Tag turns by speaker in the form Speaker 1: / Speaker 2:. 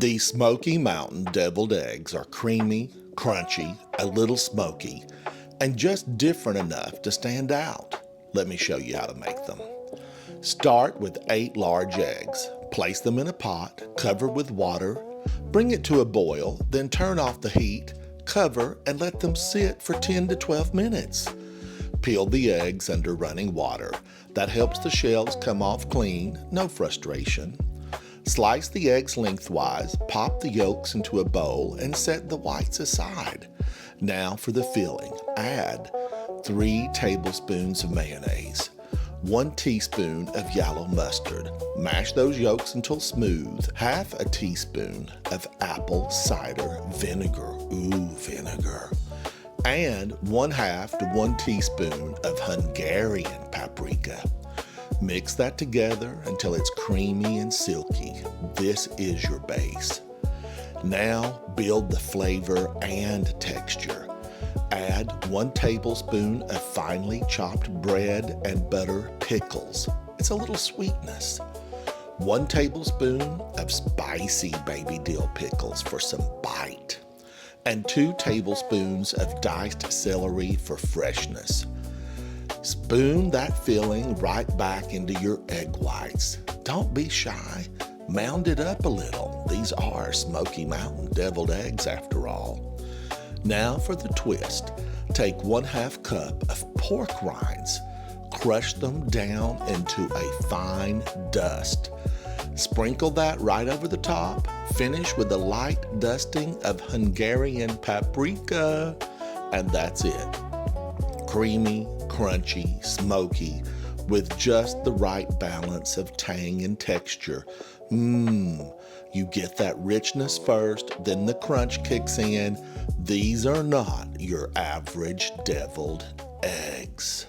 Speaker 1: These Smoky Mountain deviled eggs are creamy, crunchy, a little smoky, and just different enough to stand out. Let me show you how to make them. Start with 8 large eggs. Place them in a pot, cover with water, bring it to a boil, then turn off the heat, cover, and let them sit for 10 to 12 minutes. Peel the eggs under running water. That helps the shells come off clean, no frustration. Slice the eggs lengthwise, pop the yolks into a bowl, and set the whites aside. Now for the filling. Add 3 tablespoons of mayonnaise, 1 teaspoon of yellow mustard. Mash those yolks until smooth. Half a teaspoon of apple cider vinegar. Ooh, vinegar. And 1/2 to 1 teaspoon of Hungarian paprika. Mix that together until it's creamy and silky. This is your base. Now build the flavor and texture. Add 1 tablespoon of finely chopped bread and butter pickles. It's a little sweetness. 1 tablespoon of spicy baby dill pickles for some bite. And 2 tablespoons of diced celery for freshness. Spoon that filling right back into your egg whites. Don't be shy. Mound it up a little. These are Smoky Mountain deviled eggs after all. Now for the twist. Take 1/2 cup of pork rinds. Crush them down into a fine dust. Sprinkle that right over the top. Finish with a light dusting of Hungarian paprika. And that's it. Creamy, crunchy, smoky, with just the right balance of tang and texture. You get that richness first, then the crunch kicks in. These are not your average deviled eggs.